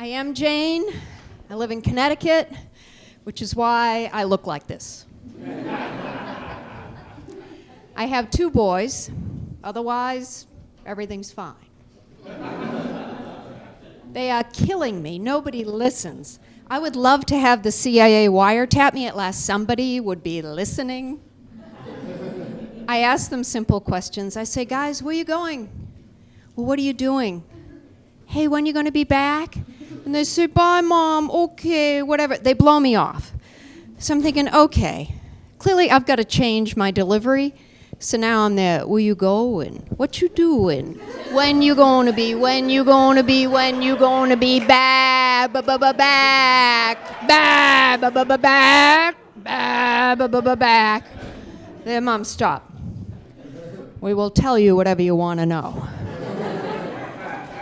I am Jane. I live in Connecticut, which is why I look like this. I have 2 boys. Otherwise, everything's fine. They are killing me. Nobody listens. I would love to have the CIA wiretap me. At last, somebody would be listening. I ask them simple questions. I say, guys, where are you going? Well, what are you doing? Hey, when are you going to be back? And they say, bye, Mom, okay, whatever. They blow me off. So I'm thinking, okay, clearly I've got to change my delivery. So now I'm there, where you going? What you doing? When you gonna be? When you gonna be? When you gonna be back? Back. Back. There, Mom, stop. We will tell you whatever you want to know.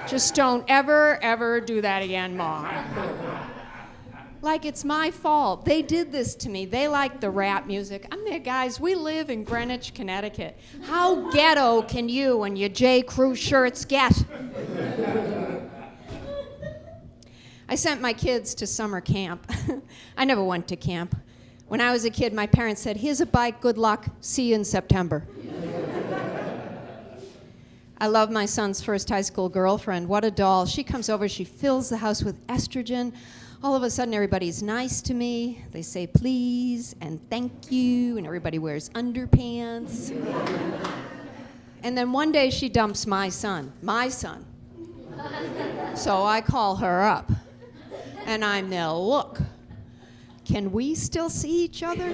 Just don't ever do that again, Mom. Like it's my fault. They did this to me. They like the rap music. I'm there, guys. We live in Greenwich, Connecticut. How ghetto can you and your J. Crew shirts get? I sent my kids to summer camp. I never went to camp. When I was a kid, my parents said, here's a bike, good luck, see you in September. I love my son's first high school girlfriend. What a doll. She comes over, she fills the house with estrogen. All of a sudden, everybody's nice to me. They say please and thank you, and everybody wears underpants. And then one day, she dumps my son. So I call her up, and I'm there, look, can we still see each other?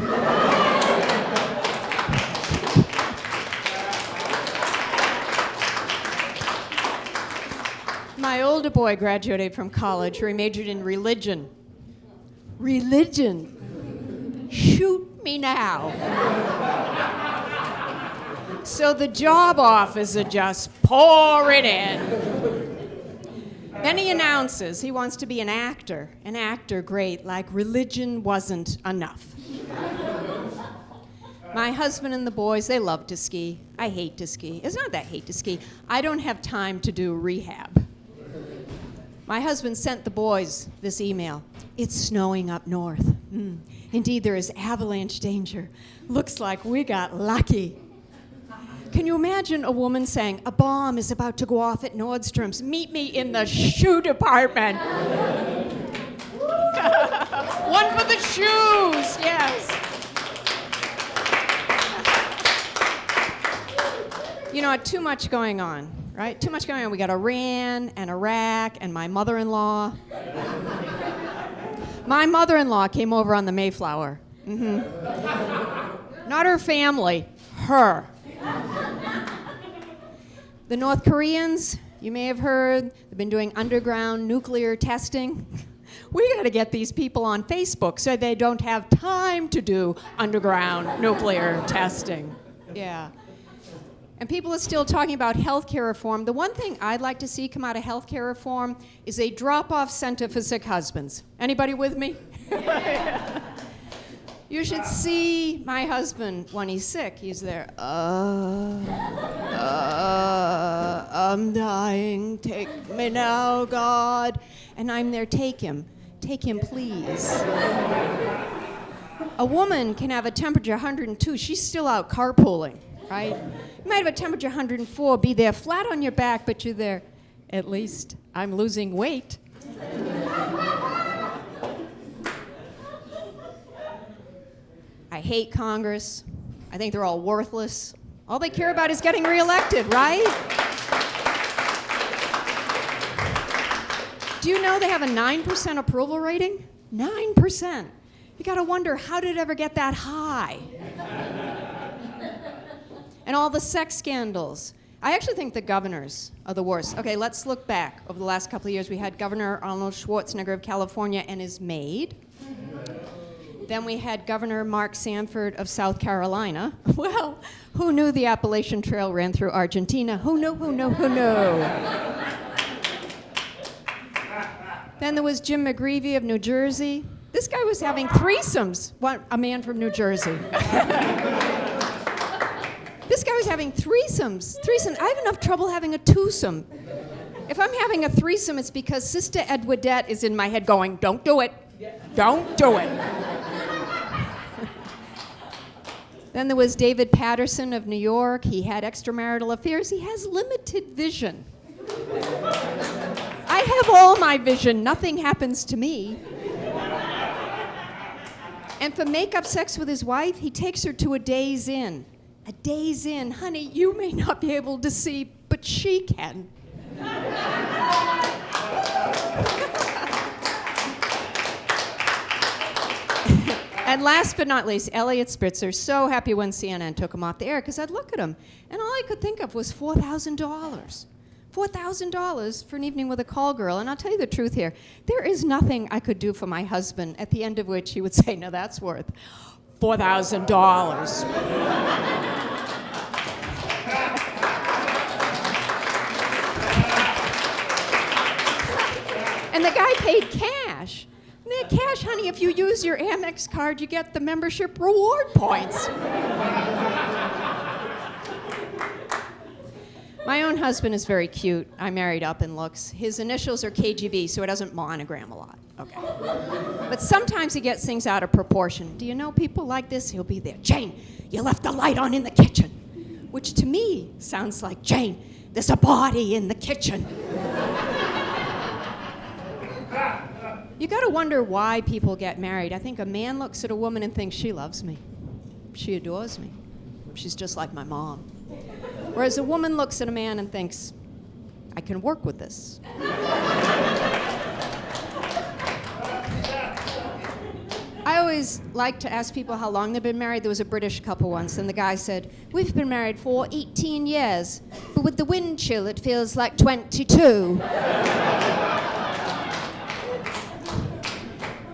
My older boy graduated from college where he majored in religion. Religion. Shoot me now. So the job offers are just pouring in. Then he announces he wants to be an actor. An actor, great, like religion wasn't enough. My husband and the boys, they love to ski. I hate to ski. It's not that I hate to ski. I don't have time to do rehab. My husband sent the boys this email. It's snowing up north. Indeed, there is avalanche danger. Looks like we got lucky. Can you imagine a woman saying, a bomb is about to go off at Nordstrom's. Meet me in the shoe department. One for the shoes, yes. You know, too much going on. Right? Too much going on. We got Iran and Iraq and my mother-in-law. My mother-in-law came over on the Mayflower. Not her family, her. The North Koreans, you may have heard, they've been doing underground nuclear testing. We got to get these people on Facebook so they don't have time to do underground nuclear testing. Yeah. And people are still talking about healthcare reform. The one thing I'd like to see come out of healthcare reform is a drop-off center for sick husbands. Anybody with me? You should see my husband when he's sick. He's there, I'm dying. Take me now, God. And I'm there, take him. Take him, please. A woman can have a temperature 102. She's still out carpooling, right? You might have a temperature 104, be there flat on your back, but you're there, at least I'm losing weight. I hate Congress. I think they're all worthless. All they care about is getting reelected, right? Do you know they have a 9% approval rating? 9%. You gotta wonder, how did it ever get that high? And all the sex scandals. I actually think the governors are the worst. Okay, let's look back. Over the last couple of years, we had Governor Arnold Schwarzenegger of California and his maid. Then we had Governor Mark Sanford of South Carolina. Well, who knew the Appalachian Trail ran through Argentina? Who knew? Then there was Jim McGreevey of New Jersey. This guy was having threesomes. A man from New Jersey. This guy was having threesomes. I have enough trouble having a twosome. If I'm having a threesome, it's because Sister Edwadette is in my head going, don't do it. Don't do it. Then there was David Patterson of New York. He had extramarital affairs. He has limited vision. I have all my vision. Nothing happens to me. And for make-up sex with his wife, he takes her to a Days Inn. A Days Inn. Honey, you may not be able to see, but she can. And last but not least, Elliot Spitzer. So happy when CNN took him off the air, because I'd look at him, and all I could think of was $4,000. $4,000 for an evening with a call girl. And I'll tell you the truth here. There is nothing I could do for my husband, at the end of which he would say, no, that's worth $4,000. And the guy paid cash. And that cash, honey, if you use your Amex card, you get the membership reward points. My own husband is very cute. I married up in looks. His initials are KGB, so he doesn't monogram a lot. Okay. But sometimes he gets things out of proportion. Do you know people like this? He'll be there. Jane, you left the light on in the kitchen. Which to me sounds like, Jane, there's a body in the kitchen. You gotta wonder why people get married. I think a man looks at a woman and thinks, she loves me. She adores me. She's just like my mom. Whereas a woman looks at a man and thinks, I can work with this. I always like to ask people how long they've been married. There was a British couple once, and the guy said, we've been married for 18 years, but with the wind chill, it feels like 22.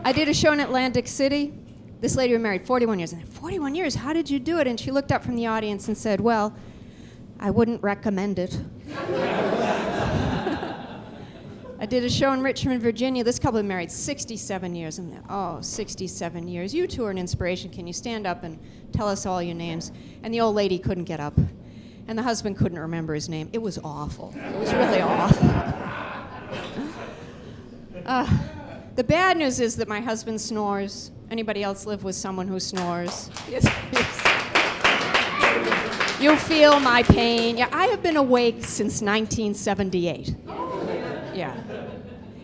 I did a show in Atlantic City. This lady was married 41 years. And 41 years, how did you do it? And she looked up from the audience and said, well, I wouldn't recommend it. I did a show in Richmond, Virginia. This couple had married 67 years. And oh, 67 years. You two are an inspiration. Can you stand up and tell us all your names? And the old lady couldn't get up. And the husband couldn't remember his name. It was awful. It was really awful. The bad news is that my husband snores. Anybody else live with someone who snores? Yes. You feel my pain. Yeah, I have been awake since 1978. Yeah.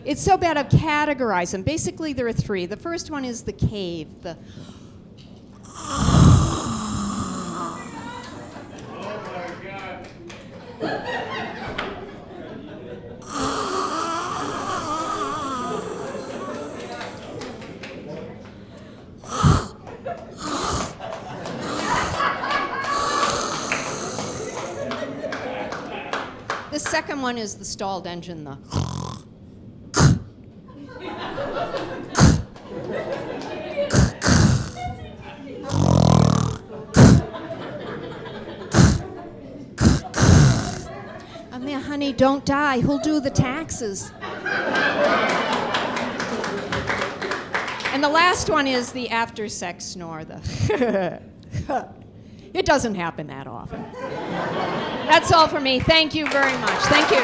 It's so bad I've categorized them. Basically, there are three. The first one is the cave. The second one is the stalled engine, I'm there, honey, don't die. Who'll do the taxes? And the last one is the after-sex snore, It doesn't happen that often. That's all for me. Thank you very much. Thank you.